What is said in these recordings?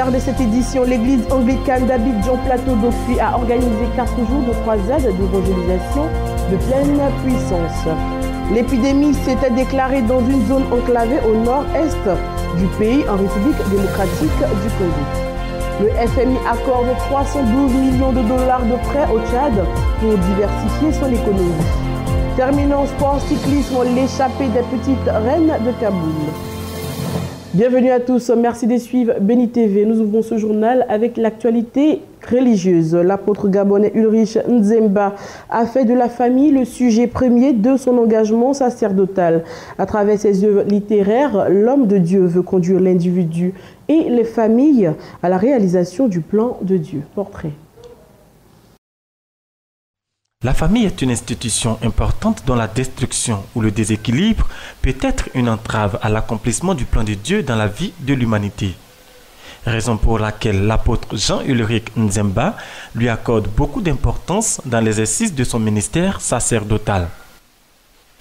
sommaire de cette édition, l'église anglicane d'Abidjan Plateau d'Ofi a organisé 4 jours de croisade d'évangélisation de pleine puissance. L'épidémie s'était déclarée dans une zone enclavée au nord-est du pays en République démocratique du Congo. Le FMI accorde 312 millions de dollars de prêts au Tchad pour diversifier son économie. Terminons sport cyclisme, l'échappée des petites reines de Kaboul. Bienvenue à tous, merci de suivre Béni TV. Nous ouvrons ce journal avec l'actualité religieuse. L'apôtre gabonais Ulrich Nzemba a fait de la famille le sujet premier de son engagement sacerdotal. À travers ses œuvres littéraires, l'homme de Dieu veut conduire l'individu et les familles à la réalisation du plan de Dieu. Portrait. La famille est une institution importante dont la destruction ou le déséquilibre peut être une entrave à l'accomplissement du plan de Dieu dans la vie de l'humanité. Raison pour laquelle l'apôtre Jean-Ulrich Nzemba lui accorde beaucoup d'importance dans l'exercice de son ministère sacerdotal.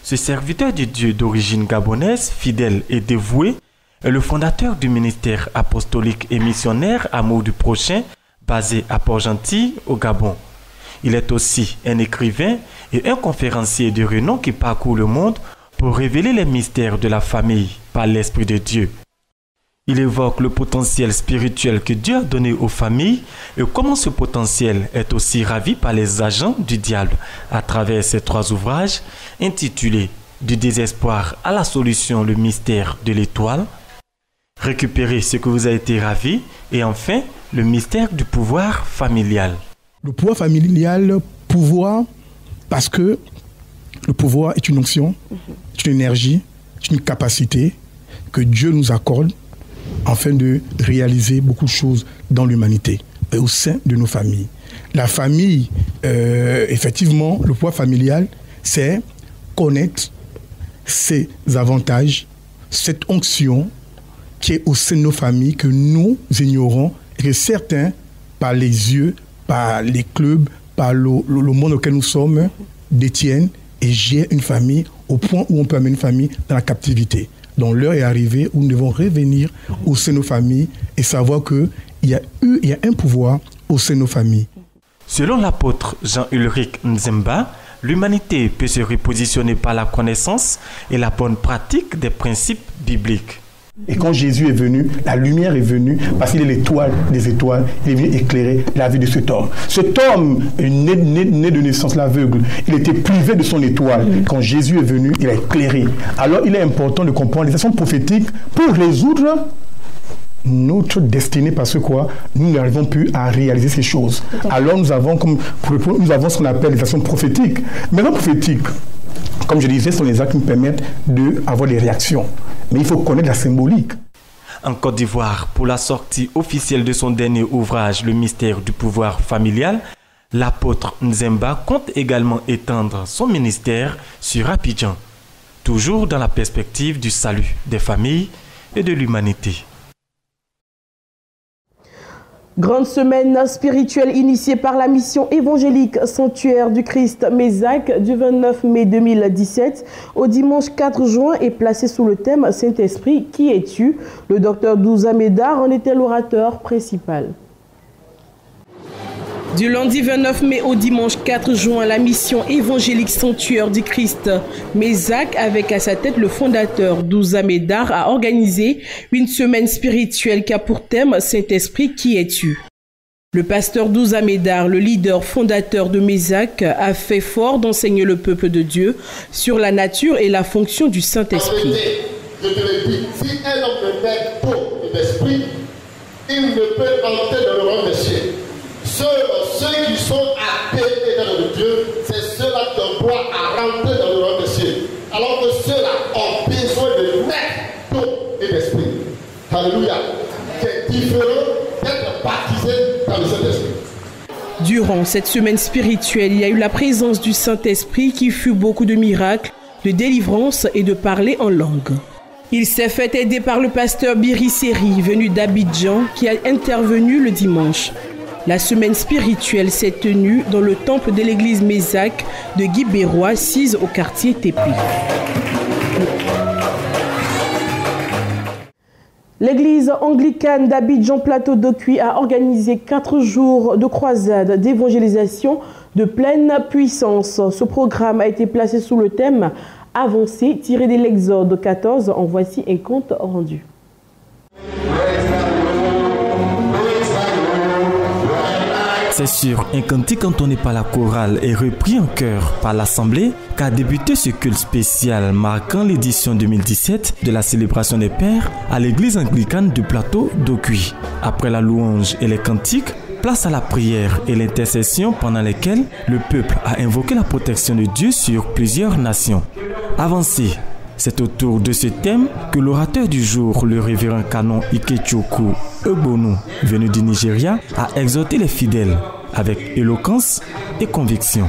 Ce serviteur de Dieu d'origine gabonaise, fidèle et dévoué, est le fondateur du ministère apostolique et missionnaire Amour du Prochain, basé à Port-Gentil, au Gabon. Il est aussi un écrivain et un conférencier de renom qui parcourt le monde pour révéler les mystères de la famille par l'Esprit de Dieu. Il évoque le potentiel spirituel que Dieu a donné aux familles et comment ce potentiel est aussi ravi par les agents du diable à travers ces 3 ouvrages intitulés « Du désespoir à la solution, le mystère de l'étoile », « Récupérer ce que vous a été ravi » et enfin « Le mystère du pouvoir familial ». Le pouvoir familial, pouvoir, parce que le pouvoir est une onction, c'est une énergie, c'est une capacité que Dieu nous accorde afin de réaliser beaucoup de choses dans l'humanité et au sein de nos familles. La famille, effectivement, le pouvoir familial, c'est connaître ses avantages, cette onction qui est au sein de nos familles que nous ignorons et que certains, par les yeux, par les clubs, par le monde auquel nous sommes, détiennent et gèrent une famille au point où on peut amener une famille dans la captivité. Donc l'heure est arrivée où nous devons revenir au sein de nos familles et savoir qu'il y a un pouvoir au sein de nos familles. Selon l'apôtre Jean-Ulrich Nzemba, l'humanité peut se repositionner par la connaissance et la bonne pratique des principes bibliques. Et quand Jésus est venu, la lumière est venue parce qu'il est l'étoile des étoiles. Il est venu éclairer la vie de cet homme. Cet homme, né de naissance l'aveugle, il était privé de son étoile. Quand Jésus est venu, il a éclairé. Alors il est important de comprendre les actions prophétiques pour résoudre notre destinée parce que quoi, nous n'arrivons plus à réaliser ces choses. Alors nous avons ce qu'on appelle les actions prophétiques. Mais les prophétiques, comme je disais, sont les actes qui nous permettent d'avoir des réactions. Mais il faut connaître la symbolique. En Côte d'Ivoire, pour la sortie officielle de son dernier ouvrage, Le mystère du pouvoir familial, l'apôtre Nzemba compte également étendre son ministère sur Abidjan, toujours dans la perspective du salut des familles et de l'humanité. Grande semaine spirituelle initiée par la mission évangélique Sanctuaire du Christ Mézac du 29 mai 2017 au dimanche 4 juin est placée sous le thème Saint-Esprit, qui es-tu? Le docteur Douza Médard en était l'orateur principal. Du lundi 29 mai au dimanche 4 juin, la mission évangélique Sanctuaire du Christ Mézac, avec à sa tête le fondateur Douza Médard, a organisé une semaine spirituelle qui a pour thème Saint-Esprit, qui es-tu? Le pasteur Douza Médard, le leader fondateur de Mézac, a fait fort d'enseigner le peuple de Dieu sur la nature et la fonction du Saint-Esprit. Je te le dis, si un homme ne met peau et d'esprit, il ne peut entrer dans le royaume des cieux. Ceux qui sont athées dans le Dieu, c'est ceux-là qui ont droit à rentrer dans le royaume des cieux. Alors que ceux-là ont besoin de mettre d'eau et d'esprit. Alléluia. C'est différent d'être baptisé dans le Saint-Esprit. Durant cette semaine spirituelle, il y a eu la présence du Saint-Esprit qui fut beaucoup de miracles, de délivrance et de parler en langue. Il s'est fait aider par le pasteur Biri Seri, venu d'Abidjan, qui a intervenu le dimanche. La semaine spirituelle s'est tenue dans le temple de l'église Mézac de Guibérois, assise au quartier Tépé. L'église anglicane d'Abidjan Plateau d'Okuy a organisé 4 jours de croisade d'évangélisation de pleine puissance. Ce programme a été placé sous le thème « Avancer » tiré de l'Exode 14. En voici un compte rendu. C'est sur un cantique entonné par la chorale et repris en chœur par l'Assemblée qu'a débuté ce culte spécial marquant l'édition 2017 de la célébration des Pères à l'église anglicane du Plateau d'Okuy. Après la louange et les cantiques, place à la prière et l'intercession pendant lesquelles le peuple a invoqué la protection de Dieu sur plusieurs nations. Avancez. C'est autour de ce thème que l'orateur du jour, le révérend canon Ikechukwu Egbonu, venu du Nigeria, a exhorté les fidèles avec éloquence et conviction.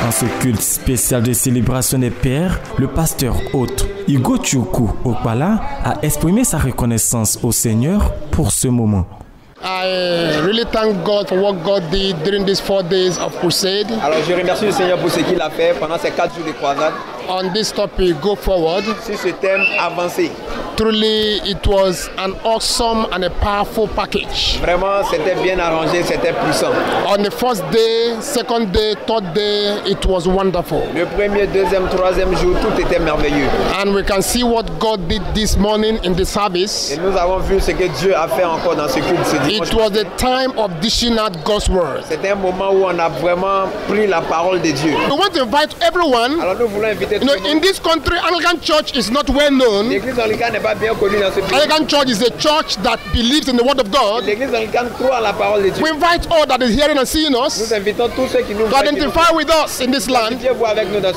Dans ce culte spécial de célébration des Pères, le pasteur hôte Ikechukwu Okpala a exprimé sa reconnaissance au Seigneur pour ce moment. I really thank God for what God did during these 4 days of crusade. Alors je remercie le Seigneur pour ce qu'il a fait pendant ces 4 jours de croisade. On this topic, go forward. Sur ce thème, avancer. Truly, it was an awesome and a powerful package. Vraiment, c'était bien arrangé, c'était puissant. On the first day, second day, third day, it was wonderful. Le premier, deuxième, troisième jour, tout était merveilleux. And we can see what God did this morning in the service. Et nous avons vu ce que Dieu a fait encore dans ce culte ce dimanche. It was the time of dishing out God's word. C'était un moment où on a vraiment pris la parole de Dieu. We want to invite everyone. Alors nous voulons inviter tout le monde. In this country, Anglican Church is not well known. L'église anglicane n'est pas bien connue dans ce pays. Anglican Church is a church that believes in the word of God. L'église anglicane croit en la parole de Dieu. We invite all that is hearing and seeing us. Nous invitons tous ceux qui nous to identify with us in this land.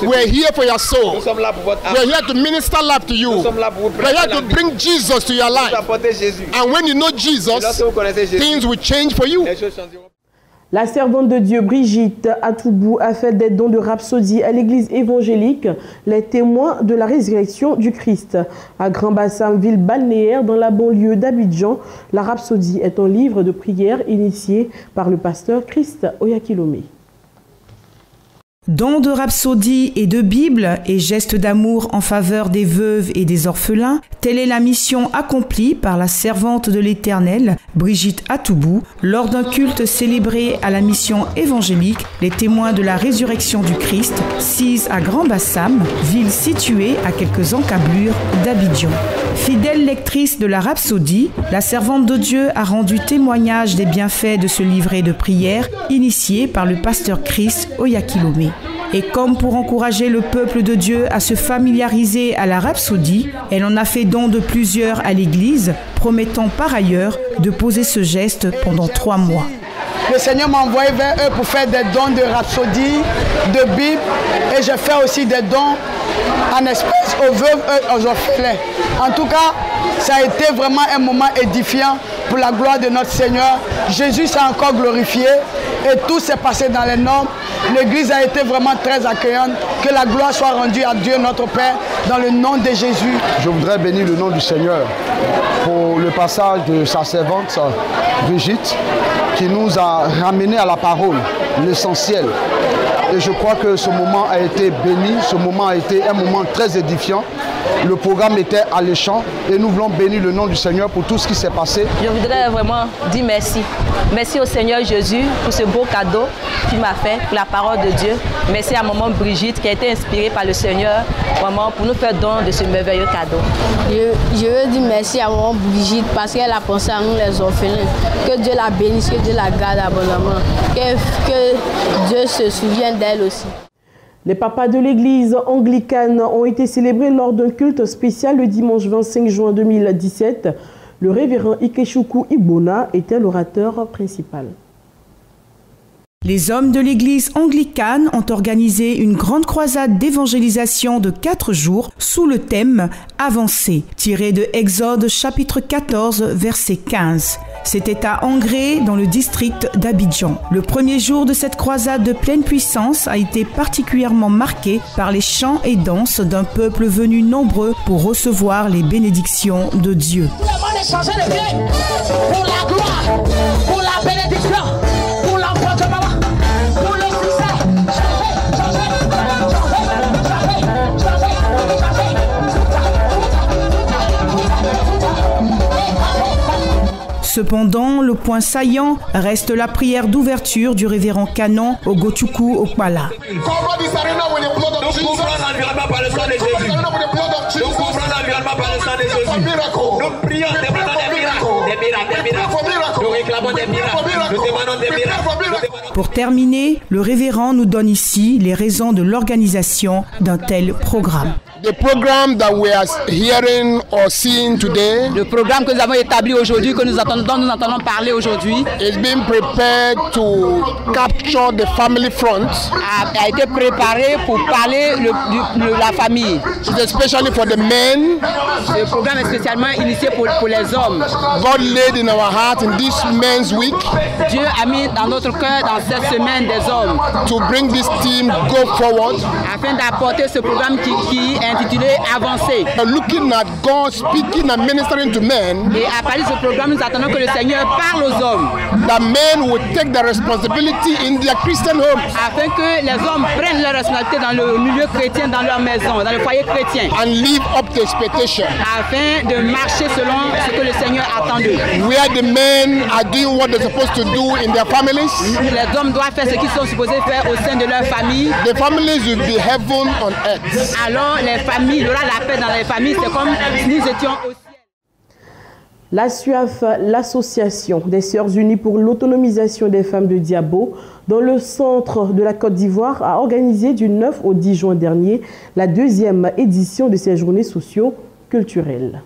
We're here for your soul. Nous sommes là pour votre âme. We're here to minister love to you. Nous sommes là pour vous We're here to bring Jesus to your life. And when you know Jesus, things will change for you. La servante de Dieu Brigitte Atoubou a fait des dons de rhapsodie à l'église évangélique, les témoins de la résurrection du Christ. À Grand-Bassam, ville balnéaire dans la banlieue d'Abidjan, la rhapsodie est un livre de prière initié par le pasteur Christ Oyakilome. Dons de rhapsodie et de Bible et gestes d'amour en faveur des veuves et des orphelins, telle est la mission accomplie par la servante de l'Éternel, Brigitte Atoubou, lors d'un culte célébré à la mission évangélique, les témoins de la résurrection du Christ, sise à Grand-Bassam, ville située à quelques encablures d'Abidjan. Fidèle lectrice de la rhapsodie, la servante de Dieu a rendu témoignage des bienfaits de ce livret de prière initié par le pasteur Christ Oyakilome. Et comme pour encourager le peuple de Dieu à se familiariser à la rhapsodie, elle en a fait don de plusieurs à l'église, promettant par ailleurs de poser ce geste pendant 3 mois. Le Seigneur m'a envoyé vers eux pour faire des dons de rhapsodie, de Bible, et je fais aussi des dons en espèces aux veuves et aux orphelins. En tout cas, ça a été vraiment un moment édifiant pour la gloire de notre Seigneur. Jésus s'est encore glorifié et tout s'est passé dans les normes. L'église a été vraiment très accueillante. Que la gloire soit rendue à Dieu notre Père dans le nom de Jésus. Je voudrais bénir le nom du Seigneur pour le passage de sa servante Brigitte qui nous a ramenés à la parole, l'essentiel. Et je crois que ce moment a été béni, ce moment a été un moment très édifiant. Le programme était alléchant et nous voulons bénir le nom du Seigneur pour tout ce qui s'est passé. Je voudrais vraiment dire merci. Merci au Seigneur Jésus pour ce beau cadeau qu'il m'a fait, pour la parole de Dieu. Merci à maman Brigitte qui a été inspirée par le Seigneur vraiment pour nous faire don de ce merveilleux cadeau. Je veux dire merci à maman Brigitte parce qu'elle a pensé à nous les orphelins. Que Dieu la bénisse, que Dieu la garde abondamment. Que Dieu se souvienne d'elle aussi. Les papas de l'église anglicane ont été célébrés lors d'un culte spécial le dimanche 25 juin 2017. Le révérend Ikechukwu Ibona était l'orateur principal. Les hommes de l'église anglicane ont organisé une grande croisade d'évangélisation de 4 jours sous le thème « Avancer », tiré de Exode chapitre 14, verset 15. C'était à Angré, dans le district d'Abidjan. Le premier jour de cette croisade de pleine puissance a été particulièrement marqué par les chants et danses d'un peuple venu nombreux pour recevoir les bénédictions de Dieu. Tout le monde est changé de pied pour la gloire, pour la bénédiction, pour l'enfant de maman, pour le succès. Cependant, le point saillant reste la prière d'ouverture du révérend canon Ogochukwu Okpala. Nous couvrons l'environnement par le sang de Jésus. Nous couvrons l'environnement par le sang de Jésus. Nous prions, demandons des miracles. Nous réclamons des miracles. Nous demandons des miracles. Pour terminer, le révérend nous donne ici les raisons de l'organisation d'un tel programme. The program that we are hearing or seeing today, le programme que nous avons établi aujourd'hui, que nous entendons parler aujourd'hui, is being prepared to capture the family front. A été préparé pour parler de la famille. It's especially for the men. Ce programme est spécialement initié pour les hommes. God laid in our heart in this Men's Week. Dieu a mis dans notre cœur dans cette semaine des hommes. To bring this team go forward. Afin d'apporter ce programme qui est intitulé Avancer. Looking at God speaking and ministering to men. Et à partir de ce programme, nous attendons que le Seigneur parle aux hommes. That men will take their responsibility in their Christian homes. Afin que les hommes prennent leur responsabilité dans le milieu chrétien, dans leur maison, dans le foyer chrétien. And live up to expectation. Afin de marcher selon ce que le Seigneur attend d'eux. Where the men are doing what they're supposed to do in their families. Les hommes doivent faire ce qu'ils sont supposés faire au sein de leur famille. The families will be heaven on earth. Alors les familles, il y aura la paix dans les familles, c'est comme si nous étions au ciel. La SUAF, l'Association des Sœurs Unies pour l'autonomisation des femmes de Diabo, dans le centre de la Côte d'Ivoire, a organisé du 9 au 10 juin dernier la 2e édition de ces journées socio-culturelles.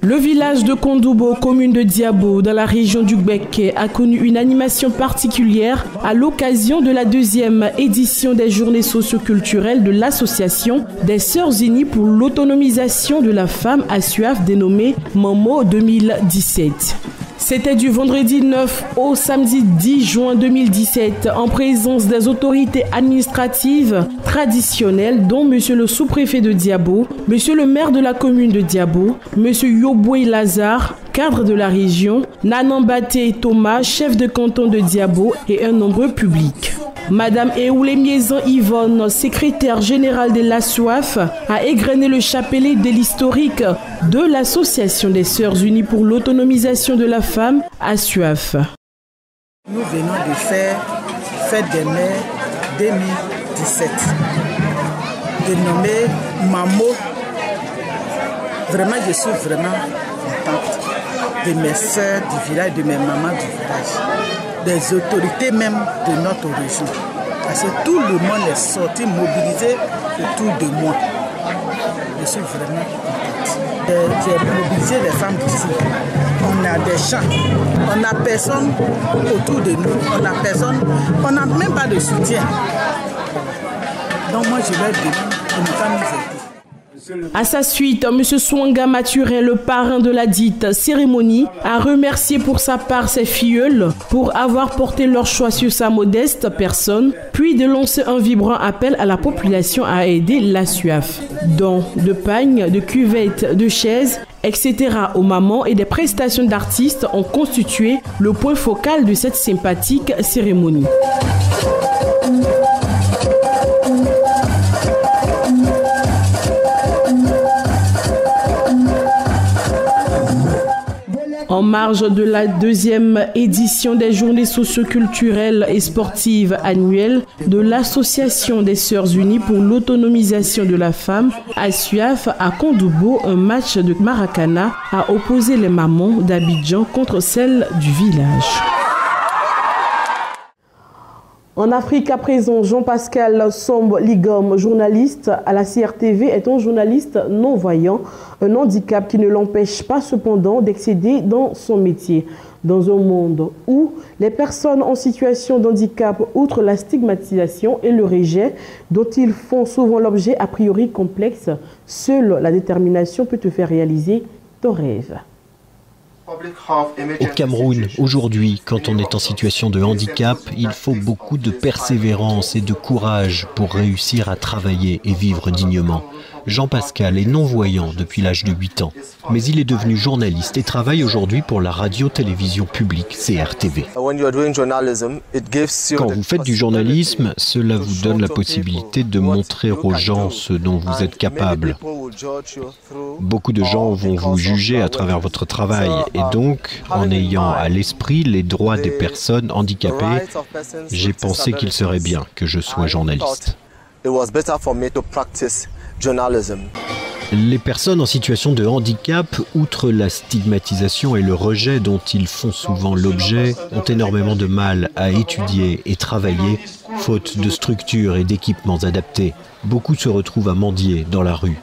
Le village de Kondoubo, commune de Diabo, dans la région du Gbeke, a connu une animation particulière à l'occasion de la 2e édition des journées socio-culturelles de l'Association des Sœurs Unies pour l'autonomisation de la femme à SUAF dénommée MAMO 2017. C'était du vendredi 9 au samedi 10 juin 2017 en présence des autorités administratives traditionnelles dont monsieur le sous-préfet de Diabo, monsieur le maire de la commune de Diabo, monsieur Yoboué Lazare, cadre de la région, Nanambaté Thomas, chef de canton de Diabo et un nombreux public. Madame Eoulé-Miezan Yvonne, secrétaire générale de la SUAF, a égrené le chapelet de l'historique de l'Association des Sœurs Unies pour l'autonomisation de la femme à SUAF. Nous venons de faire Fête des Mères 2017, dénommée MAMO. Vraiment, je suis vraiment contente de mes sœurs du village, de mes mamans du village, des autorités même de notre région. Parce que tout le monde est sorti, mobilisé autour de moi. Je suis vraiment contente. J'ai mobilisé les femmes d'ici. On a des chants, on n'a personne autour de nous, on n'a personne, on n'a même pas de soutien. Donc moi je leur demande de ne pas nous aider. À sa suite, M. Swanga Maturin, le parrain de la dite cérémonie, a remercié pour sa part ses filleuls pour avoir porté leur choix sur sa modeste personne, puis de lancer un vibrant appel à la population à aider la SUAF. Dons de pagnes, de cuvettes, de chaises, etc. aux mamans et des prestations d'artistes ont constitué le point focal de cette sympathique cérémonie. En marge de la 2e édition des journées socioculturelles et sportives annuelles de l'Association des Sœurs Unies pour l'autonomisation de la femme, à SUAF, à Kondoubo, un match de Maracana a opposé les mamans d'Abidjan contre celles du village. En Afrique à présent, Jean-Pascal Sombe-Ligom, journaliste à la CRTV, est un journaliste non-voyant, un handicap qui ne l'empêche pas cependant d'excéder dans son métier. Dans un monde où les personnes en situation de handicap, outre la stigmatisation et le rejet dont ils font souvent l'objet a priori complexe, seule la détermination peut te faire réaliser ton rêve. Au Cameroun, aujourd'hui, quand on est en situation de handicap, il faut beaucoup de persévérance et de courage pour réussir à travailler et vivre dignement. Jean-Pascal est non-voyant depuis l'âge de 8 ans, mais il est devenu journaliste et travaille aujourd'hui pour la radio-télévision publique CRTV. Quand vous faites du journalisme, cela vous donne la possibilité de montrer aux gens ce dont vous êtes capable. Beaucoup de gens vont vous juger à travers votre travail et donc, en ayant à l'esprit les droits des personnes handicapées, j'ai pensé qu'il serait bien que je sois journaliste. Les personnes en situation de handicap, outre la stigmatisation et le rejet dont ils font souvent l'objet, ont énormément de mal à étudier et travailler, faute de structures et d'équipements adaptés. Beaucoup se retrouvent à mendier dans la rue.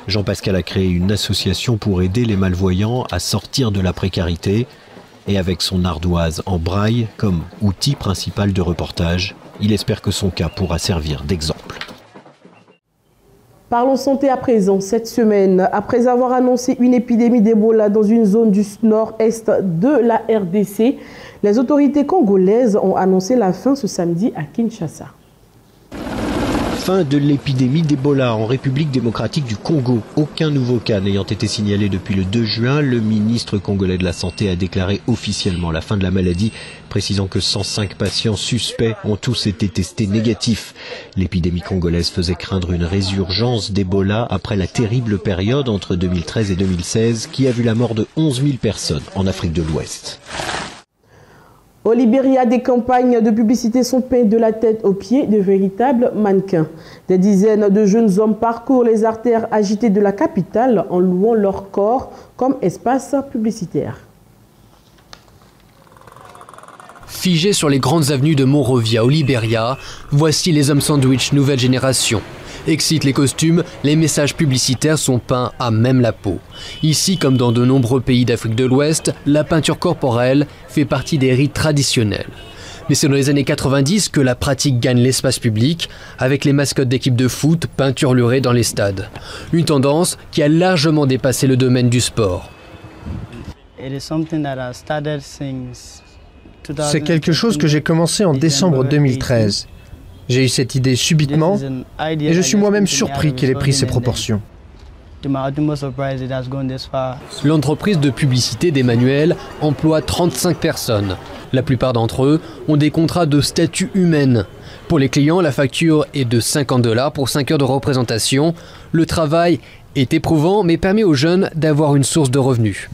Jean-Pascal a créé une association pour aider les malvoyants à sortir de la précarité et avec son ardoise en braille comme outil principal de reportage, il espère que son cas pourra servir d'exemple. Parlons santé à présent. Cette semaine, après avoir annoncé une épidémie d'Ebola dans une zone du nord-est de la RDC, les autorités congolaises ont annoncé la fin ce samedi à Kinshasa. Fin de l'épidémie d'Ebola en République démocratique du Congo. Aucun nouveau cas n'ayant été signalé depuis le 2 juin, le ministre congolais de la Santé a déclaré officiellement la fin de la maladie, précisant que 105 patients suspects ont tous été testés négatifs. L'épidémie congolaise faisait craindre une résurgence d'Ebola après la terrible période entre 2013 et 2016 qui a vu la mort de 11 000 personnes en Afrique de l'Ouest. Au Libéria, des campagnes de publicité sont peintes de la tête aux pieds de véritables mannequins. Des dizaines de jeunes hommes parcourent les artères agitées de la capitale en louant leur corps comme espace publicitaire. Figés sur les grandes avenues de Monrovia au Libéria, voici les hommes sandwich nouvelle génération. Excitent les costumes, les messages publicitaires sont peints à même la peau. Ici, comme dans de nombreux pays d'Afrique de l'Ouest, la peinture corporelle fait partie des rites traditionnels. Mais c'est dans les années 90 que la pratique gagne l'espace public, avec les mascottes d'équipes de foot peinturlurées dans les stades. Une tendance qui a largement dépassé le domaine du sport. C'est quelque chose que j'ai commencé en décembre 2013. J'ai eu cette idée subitement et je suis moi-même surpris qu'elle ait pris ces proportions. L'entreprise de publicité d'Emmanuel emploie 35 personnes. La plupart d'entre eux ont des contrats de statut humaine. Pour les clients, la facture est de $50 pour 5 heures de représentation. Le travail est éprouvant mais permet aux jeunes d'avoir une source de revenus.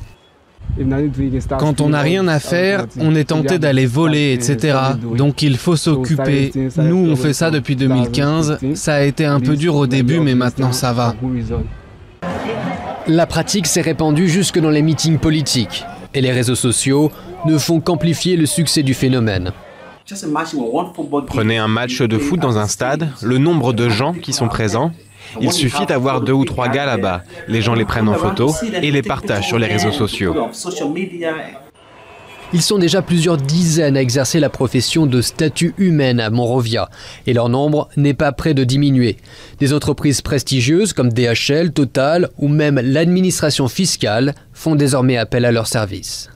Quand on n'a rien à faire, on est tenté d'aller voler, etc. Donc il faut s'occuper. Nous, on fait ça depuis 2015. Ça a été un peu dur au début, mais maintenant ça va. La pratique s'est répandue jusque dans les meetings politiques. Et les réseaux sociaux ne font qu'amplifier le succès du phénomène. Prenez un match de foot dans un stade, le nombre de gens qui sont présents. Il suffit d'avoir 2 ou 3 gars là-bas. Les gens les prennent en photo et les partagent sur les réseaux sociaux. Ils sont déjà plusieurs dizaines à exercer la profession de statut humaine à Monrovia. Et leur nombre n'est pas près de diminuer. Des entreprises prestigieuses comme DHL, Total ou même l'administration fiscale font désormais appel à leurs services.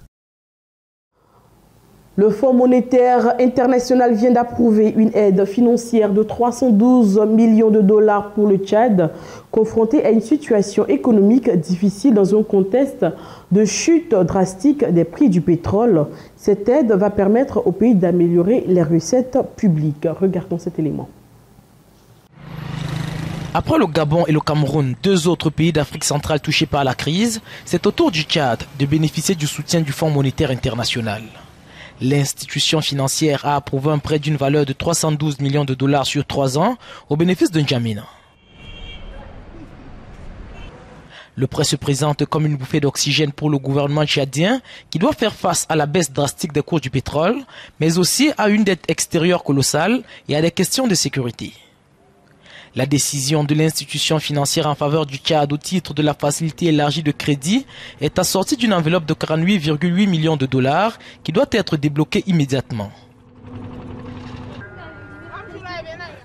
Le Fonds monétaire international vient d'approuver une aide financière de 312 millions de dollars pour le Tchad, confronté à une situation économique difficile dans un contexte de chute drastique des prix du pétrole. Cette aide va permettre au pays d'améliorer les recettes publiques. Regardons cet élément. Après le Gabon et le Cameroun, 2 autres pays d'Afrique centrale touchés par la crise, c'est au tour du Tchad de bénéficier du soutien du Fonds monétaire international. L'institution financière a approuvé un prêt d'une valeur de 312 millions de dollars sur 3 ans au bénéfice de N'Djamena. Le prêt se présente comme une bouffée d'oxygène pour le gouvernement tchadien qui doit faire face à la baisse drastique des cours du pétrole, mais aussi à une dette extérieure colossale et à des questions de sécurité. La décision de l'institution financière en faveur du Tchad au titre de la facilité élargie de crédit est assortie d'une enveloppe de 48,8 millions de dollars qui doit être débloquée immédiatement.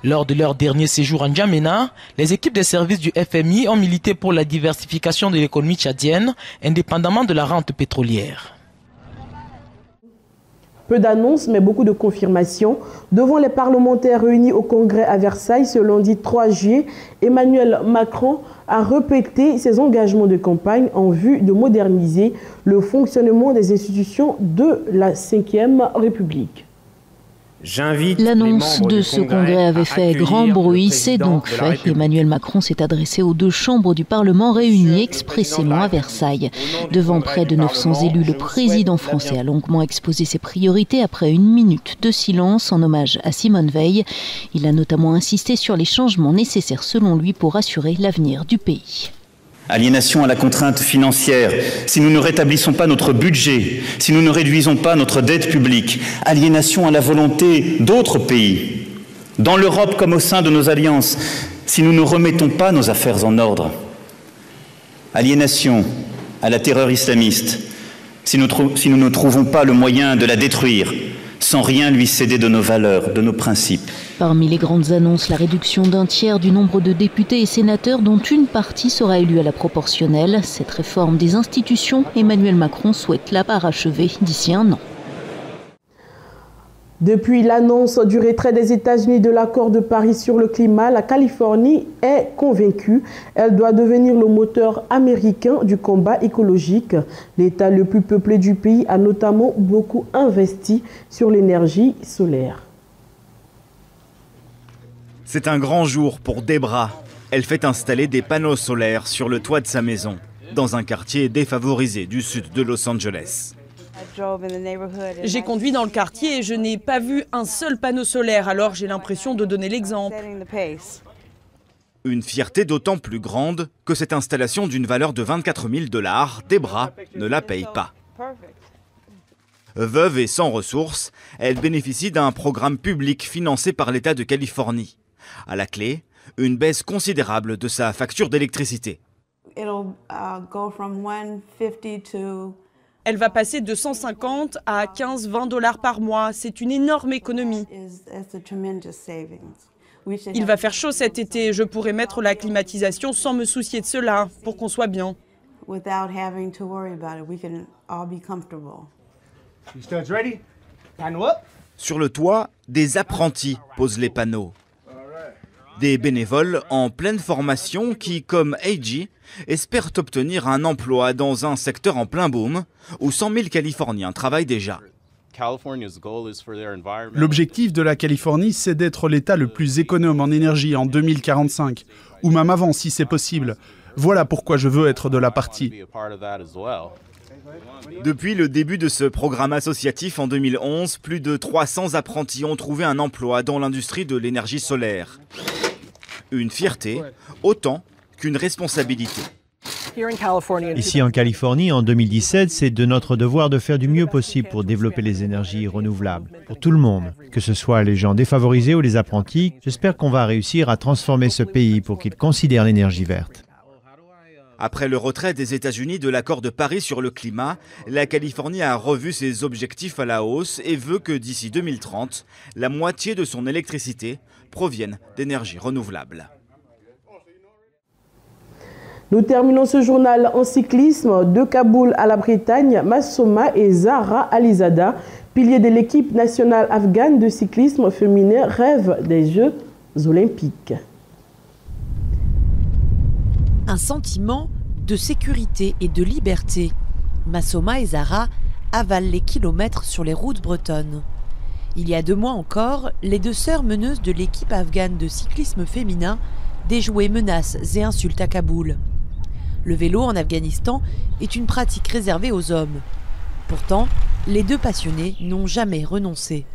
Lors de leur dernier séjour en N'Djamena, les équipes des services du FMI ont milité pour la diversification de l'économie tchadienne, indépendamment de la rente pétrolière. Peu d'annonces, mais beaucoup de confirmations. Devant les parlementaires réunis au Congrès à Versailles ce lundi 3 juillet, Emmanuel Macron a répété ses engagements de campagne en vue de moderniser le fonctionnement des institutions de la Ve République. L'annonce de ce congrès avait fait grand bruit, c'est donc fait. Emmanuel Macron s'est adressé aux deux chambres du Parlement réunies expressément à Versailles. Devant près de 900 élus, le président français a longuement exposé ses priorités après une minute de silence en hommage à Simone Veil. Il a notamment insisté sur les changements nécessaires selon lui pour assurer l'avenir du pays. Aliénation à la contrainte financière, si nous ne rétablissons pas notre budget, si nous ne réduisons pas notre dette publique, aliénation à la volonté d'autres pays, dans l'Europe comme au sein de nos alliances, si nous ne remettons pas nos affaires en ordre, aliénation à la terreur islamiste, si nous ne trouvons pas le moyen de la détruire, sans rien lui céder de nos valeurs, de nos principes. Parmi les grandes annonces, la réduction d'un tiers du nombre de députés et sénateurs dont une partie sera élue à la proportionnelle. Cette réforme des institutions, Emmanuel Macron souhaite la parachever d'ici un an. Depuis l'annonce du retrait des États-Unis de l'accord de Paris sur le climat, la Californie est convaincue. Elle doit devenir le moteur américain du combat écologique. L'État le plus peuplé du pays a notamment beaucoup investi sur l'énergie solaire. C'est un grand jour pour Debra. Elle fait installer des panneaux solaires sur le toit de sa maison, dans un quartier défavorisé du sud de Los Angeles. J'ai conduit dans le quartier et je n'ai pas vu un seul panneau solaire, alors j'ai l'impression de donner l'exemple. Une fierté d'autant plus grande que cette installation d'une valeur de 24 000 $, Debra ne la paye pas. Veuve et sans ressources, elle bénéficie d'un programme public financé par l'État de Californie. À la clé, une baisse considérable de sa facture d'électricité. Elle va passer de 150 à 15-20 $ par mois. C'est une énorme économie. Il va faire chaud cet été. Je pourrais mettre la climatisation sans me soucier de cela, pour qu'on soit bien. Sur le toit, des apprentis posent les panneaux. Des bénévoles en pleine formation qui, comme Eiji, espèrent obtenir un emploi dans un secteur en plein boom où 100 000 Californiens travaillent déjà. L'objectif de la Californie, c'est d'être l'État le plus économe en énergie en 2045, ou même avant si c'est possible. Voilà pourquoi je veux être de la partie. Depuis le début de ce programme associatif en 2011, plus de 300 apprentis ont trouvé un emploi dans l'industrie de l'énergie solaire. Une fierté, autant qu'une responsabilité. Ici en Californie, en 2017, c'est de notre devoir de faire du mieux possible pour développer les énergies renouvelables, pour tout le monde, que ce soit les gens défavorisés ou les apprentis. J'espère qu'on va réussir à transformer ce pays pour qu'il considère l'énergie verte. Après le retrait des États-Unis de l'accord de Paris sur le climat, la Californie a revu ses objectifs à la hausse et veut que d'ici 2030, la moitié de son électricité provienne d'énergies renouvelables. Nous terminons ce journal en cyclisme. De Kaboul à la Bretagne, Massouma et Zahra Alizada, piliers de l'équipe nationale afghane de cyclisme féminin, rêvent des Jeux olympiques. Un sentiment de sécurité et de liberté. Massouma et Zahra avalent les kilomètres sur les routes bretonnes. Il y a 2 mois encore, les 2 sœurs meneuses de l'équipe afghane de cyclisme féminin déjouaient menaces et insultes à Kaboul. Le vélo en Afghanistan est une pratique réservée aux hommes. Pourtant, les 2 passionnés n'ont jamais renoncé.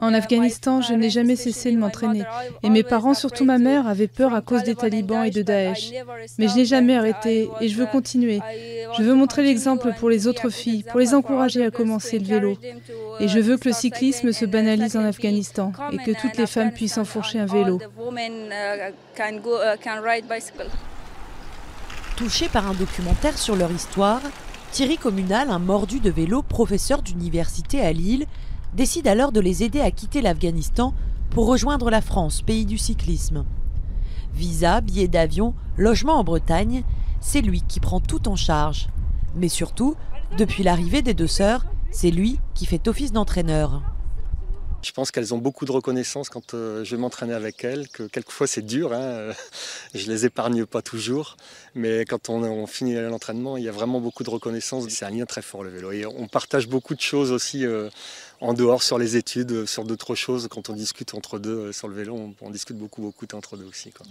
En Afghanistan, je n'ai jamais cessé de m'entraîner. Et mes parents, surtout ma mère, avaient peur à cause des talibans et de Daesh. Mais je n'ai jamais arrêté et je veux continuer. Je veux montrer l'exemple pour les autres filles, pour les encourager à commencer le vélo. Et je veux que le cyclisme se banalise en Afghanistan et que toutes les femmes puissent enfourcher un vélo. Touché par un documentaire sur leur histoire, Thierry Communal, un mordu de vélo, professeur d'université à Lille, décide alors de les aider à quitter l'Afghanistan pour rejoindre la France, pays du cyclisme. Visa, billets d'avion, logement en Bretagne, c'est lui qui prend tout en charge. Mais surtout, depuis l'arrivée des deux sœurs, c'est lui qui fait office d'entraîneur. Je pense qu'elles ont beaucoup de reconnaissance quand je vais m'entraîner avec elles, que quelquefois c'est dur, je les épargne pas toujours, mais quand on finit l'entraînement, il y a vraiment beaucoup de reconnaissance. C'est un lien très fort le vélo et on partage beaucoup de choses aussi en dehors sur les études, sur d'autres choses. Quand on discute entre deux sur le vélo, on discute beaucoup entre deux aussi, quoi.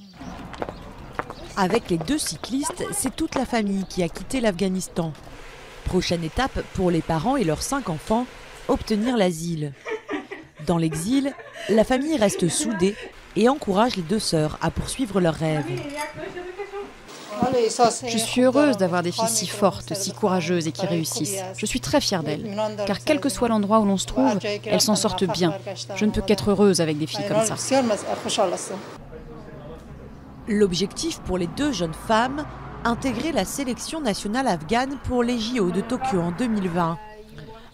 Avec les deux cyclistes, c'est toute la famille qui a quitté l'Afghanistan. Prochaine étape pour les parents et leurs 5 enfants, obtenir l'asile. Dans l'exil, la famille reste soudée et encourage les deux sœurs à poursuivre leurs rêves. Je suis heureuse d'avoir des filles si fortes, si courageuses et qui réussissent. Je suis très fière d'elles, car quel que soit l'endroit où l'on se trouve, elles s'en sortent bien. Je ne peux qu'être heureuse avec des filles comme ça. L'objectif pour les deux jeunes femmes, intégrer la sélection nationale afghane pour les JO de Tokyo en 2020.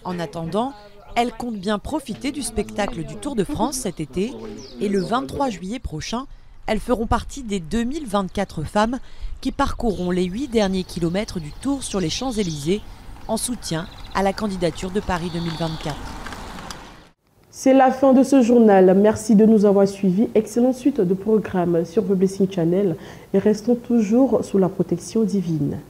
En attendant, elles comptent bien profiter du spectacle du Tour de France cet été et le 23 juillet prochain, elles feront partie des 2024 femmes qui parcourront les 8 derniers kilomètres du Tour sur les Champs-Élysées en soutien à la candidature de Paris 2024. C'est la fin de ce journal. Merci de nous avoir suivis. Excellente suite de programmes sur The Blessing Channel et restons toujours sous la protection divine.